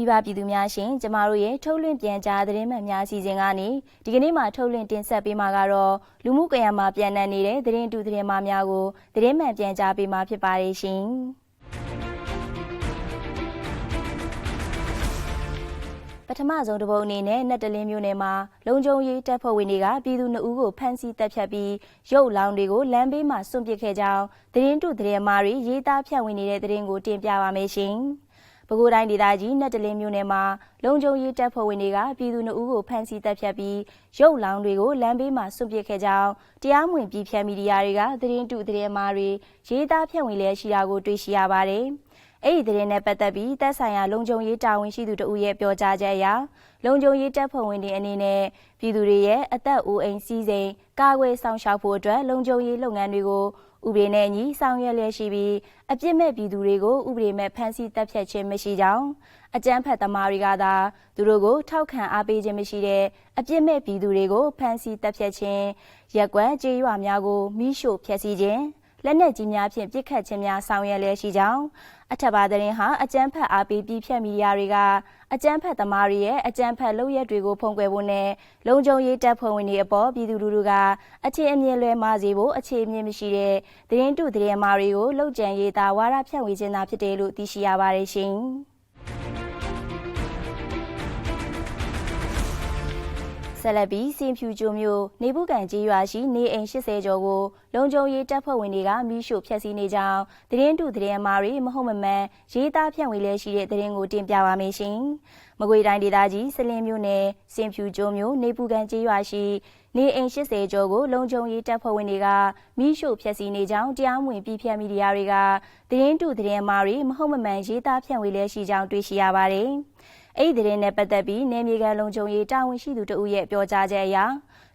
မိဘပြည်သူများရှင်ကျမတို့ရဲ့ထုတ်လွှင့်ပြန်ကြားသတင်းမှန်များအစီအစဉ်ကနေဒီကနေ့မှာထုတ်လွှင့်တင်ဆက်ပေးမှာကတော့လူမှုကွန်ရက်မှာပြန်နှံနေတဲ့သတင်းတူသတင်းမှများကိုသတင်းမှန်ပြန်ကြားပေးမှာဖြစ်ပါတယ်ရှင်ပထမဆုံးတစ်ပုဒ်အနေနဲ့နတ်တလင်းမြို့နယ်မှာလုံခြုံရေးတပ်ဖွဲ့ဝင်တွေကပြည်သူ2ဦးကိုဖမ်းဆီးတပ်ဖြတ်ပြီးရုပ်လောင်းတွေကိုလမ်းဘေးမှာစွန့်ပစ်ခဲ့ကြောင်းသတင်းတူသတင်းမှတွေရေးသားဖြန့်ဝေနေတဲ့သတင်းကိုတင်ပြပါမယ်ရှင်ပဲခူးတိုင်းဒေသကြီးနတ်တလင်းမြို့နယ်မှာလုံခြုံရေးတပ်ဖွဲ့ဝင်တွေကပြည်သူ2ဦးကိုဖမ်းဆီးတပ်ဖြတ်ပြီးရုပ်လောင်းတွေကိုလမ်းဘေးမှာစွန့်ပစ်ခဲ့ကြောင်းတရားမဝင်ပြည်ဖြတ်မီဒီယာတွေကသတင်းတူသတင်းမှတွေရေးသားဖြန့်ဝေလျက်ရှိတာကိုတွေ့ရှိရပါတယ်။အဲ့ဒီသတင်းနဲ့ပတ်သက်ပြီးတပ်ဆိုင်ရာလုံခြုံရေးတာဝန်ရှိသူတို့ရဲ့ပြောကြားချက်အရလုံခြုံရေးတပ်ဖွဲ့ဝင်တွေအနေနဲ့ပြည်သူတွေရဲ့အသက်အိုးအိမ်စီးစိမ်ကာကွယ်ဆောင်ရှောက်ဖို့အတွက်လုံခြုံရေးလုပ်ငန်းတွေကိုဥပဒေနဲ့အညီဆောင်ရွက်လျက်ရှိပြီးအပြစ်မဲ့ပြည်သူတွေကိုဥပဒေမဲ့ဖမ်းဆီးတပ်ဖြတ်ခြင်းမရှိကြောင်းအကြမ်းဖက်သမားတွေကသာသူတို့ကိုထောက်ခံအားပေးခြင်းမရှိတဲ့အပြစ်မဲ့ပြည်သူတွေကိုဖမ်းဆီးတပ်ဖြတ်ခြင်းရက်ကွက်ကြေးရွာများကိုမိရှို့ဖျက်ဆီးခြင်းလက်နက်ကြီးများဖြင့်ပစ်ခတ်ခြင်းများဆောင်ရွက်လျက်ရှိကြောင်းအထက်ပါသတင်းဟာအကြမ်းဖက်အားပေးပြည်ဖြတ်မီဒီယာတွေကအကြမ်းဖက်သမားတွေရဲ့အကြမ်းဖက်လုပ်ရက်တွေကိုဖုံးကွယ်ဖို့နဲ့လုံခြုံရေးတပ်ဖွဲ့ဝင်တွေအပေါ်ပြည်သူလူထုကအခြေအမြင်လွဲမှားစေဖို့အခြေအမြင်မရှိတဲ့သတင်းတူသတင်းမှားတွေကိုလှုပ်ကြံရေးသားဝါဒဖြန့်ဝေခြင်းသာဖြစ်တယ်လို့သိရှိရပါတယ်ရှင်ဆက်လက်ပြီးစင်ဖြူကျွန်းမြို့နေပုကန်ကြီးရွာရှိနေအိမ်80ကျော်ကိုလုံခြုံရေးတပ်ဖွဲ့ဝင်တွေကမိရှို့ဖျက်ဆီးနေကြောင်းသတင်းတူသတင်းမှားတွေမဟုတ်မမှန်ရေးသားဖြန့်ဝေလျက်ရှိတဲ့သတင်းကိုတင်ပြပါမယ်ရှင်။မကွေးတိုင်းဒေသကြီးစလင်းမြို့နယ်စင်ဖြူကျွန်းမြို့နေပုကန်ကြီးရွာရှိနေအိမ်80ကျော်ကိုလုံခြုံရေးတပ်ဖွဲ့ဝင်တွေကမိရှို့ဖျက်ဆီးနေကြောင်းတရားမဝင်ပြည်ဖြတ်မီဒီယာတွေကသတင်းတူသတင်းမှားတွေမဟုတ်မမှန်ရေးသားဖြန့်ဝေလျက်ရှိကြောင်းတွေ့ရှိရပါတယ်။အဲ့ဒီသတင်းနဲ့ပတ်သက်ပြီးနယ်မြေခံလုံခြုံရေးတာဝန်ရှိသူတို့ရဲ့ပြောကြားချက်အရ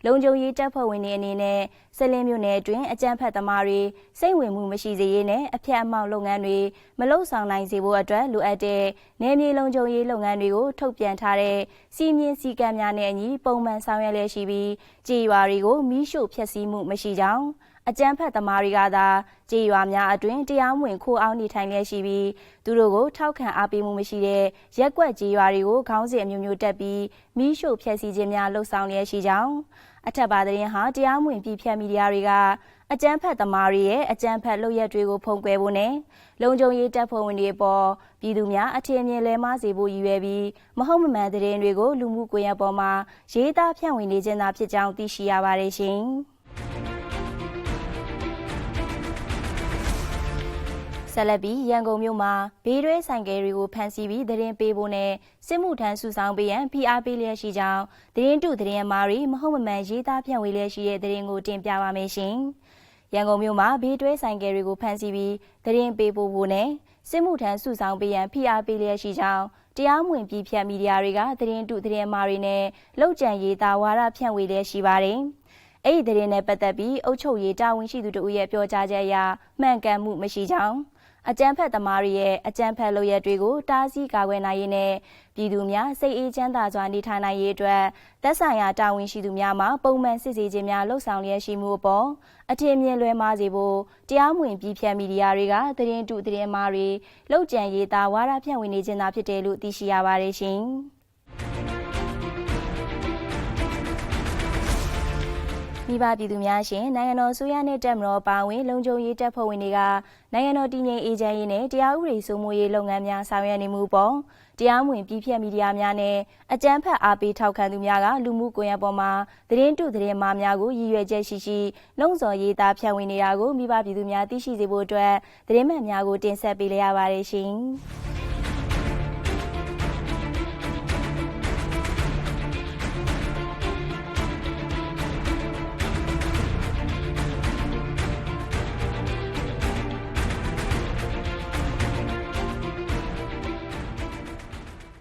လုံခြုံရေးတပ်ဖွဲ့ဝင်တွေအနေနဲ့စလင်းမြို့နယ်အတွင်းအကြမ်းဖက်သမားတွေစိတ်ဝင်မှုမရှိစေရေးနဲ့အဖျက်အမှောက်လုပ်ငန်းတွေမလုပ်ဆောင်နိုင်စေဖို့အတွက်လိုအပ်တဲ့နယ်မြေလုံခြုံရေးလုပ်ငန်းတွေကိုထုတ်ပြန်ထားတဲ့စီမင်းစည်းကမ်းများနဲ့အညီပုံမှန်ဆောင်ရွက်လျက်ရှိပြီးကြေးရွာတွေကိုမိရှို့ဖျက်ဆီးမှုမရှိကြောင်းအကြမ်းဖက်သမားတွေကသာကြေးရွာများအတွင်းတရားမဝင်ခိုးအောင်းနေထိုင်လျက်ရှိပြီးသူတို့ကိုထောက်ခံအားပေးမှုမရှိတဲ့ရက်ကွက်ကြေးရွာတွေကိုခေါင်းစဉ်အမျိုးမျိုးတက်ပြီးမိရှို့ဖျက်ဆီးခြင်းများလှုပ်ဆောင်လျက်ရှိကြောင်းအထက်ပါသတင်းဟာတရားမဝင်ပြည်ဖြတ်မီဒီယာတွေကအကြမ်းဖက်သမားတွေရဲ့အကြမ်းဖက်လုပ်ရက်တွေကိုဖုံးကွယ်ဖို့နဲ့လုံခြုံရေးတပ်ဖွဲ့ဝင်တွေအပေါ်ပြည်သူများအထင်အမြင်လဲမှားစေဖို့ရည်ရွယ်ပြီးမဟုတ်မမှန်သတင်းတွေကိုလူမှုကွန်ရက်ပေါ်မှာရေးသားဖြန့်ဝေနေခြင်းသာဖြစ်ကြောင်းသိရှိရပါတယ်ရှင်ဆက်လက်ပြီးရန်ကုန်မြို့မှာဘေးတွဲဆိုင်ကယ်တွေကိုဖမ်းဆီးပြီးသတင်းပေးဖို့နဲ့စစ်မှုထမ်းစုဆောင်ပေးရန်ဖိအားပေးလျက်ရှိကြောင်းသတင်းတူသတင်းမှားတွေမဟုတ်မမှန်ရေးသားဖြန့်ဝေလျက်ရှိတဲ့သတင်းကိုတင်ပြပါမယ်ရှင်။ရန်ကုန်မြို့မှာဘေးတွဲဆိုင်ကယ်တွေကိုဖမ်းဆီးပြီးသတင်းပေးဖို့နဲ့စစ်မှုထမ်းစုဆောင်ပေးရန်ဖိအားပေးလျက်ရှိကြောင်းတရားမဝင်ပြည်ဖြတ်မီဒီယာတွေကသတင်းတူသတင်းမှားတွေနဲ့လှုပ်ကြံရေးသားဝါဒဖြန့်ဝေလျက်ရှိပါတယ်။အဲ့ဒီသတင်းနဲ့ပတ်သက်ပြီးအုပ်ချုပ်ရေးတာဝန်ရှိသူတို့ရဲ့ပြောကြားချက်အရမှန်ကန်မှုမရှိကြောင်းအကြမ်းဖက်သမားတွေရဲ့အကြမ်းဖက်လုပ်ရက်တွေကိုတားဆီးကာကွယ်နိုင်ရေးနဲ့ပြည်သူများစိတ်အေးချမ်းသာစွာနေထိုင်နိုင်ရေးအတွက်သက်ဆိုင်ရာတာဝန်ရှိသူများမှပုံမှန်စစ်ဆေးခြင်းများလှုပ်ဆောင်လျက်ရှိမှုအပေါ်အထင်မြင်လွဲမှားစေဖို့တရားမဝင်ပြည်ဖြတ်မီဒီယာတွေကသတင်းတူသတင်းမှားတွေလှုပ်ကြံရေးသားဝါဒဖြန့်ဝေနေခြင်းသာဖြစ်တယ်လို့သိရှိရပါတယ်ရှင်။မိဘပြည်သူများရှင်နိုင်ငံတော်ဆိုရနဲ့တပ်မတော်ပါဝင်လုံခြုံရေးတပ်ဖွဲ့ဝင်တွေကနိုင်ငံတော်တည်ငြိမ်အေးချမ်းရေးနဲ့တရားဥပဒေစိုးမိုးရေးလုပ်ငန်းများဆောင်ရွက်နေမှုပေါ်တရားမဝင်ပြည်ဖြတ်မီဒီယာများနဲ့အကြမ်းဖက်အားပေးထောက်ခံသူများကလူမှုကွန်ရက်ပေါ်မှာသတင်းတူသတင်းမှားများကိုရည်ရွယ်ချက်ရှိလုံဆော်ရေးသားဖြန့်ဝေနေတာကိုမိဘပြည်သူများသိရှိစေဖို့အတွက်သတင်းမှန်များကိုတင်ဆက်ပေးလိုက်ရပါတယ်ရှင်။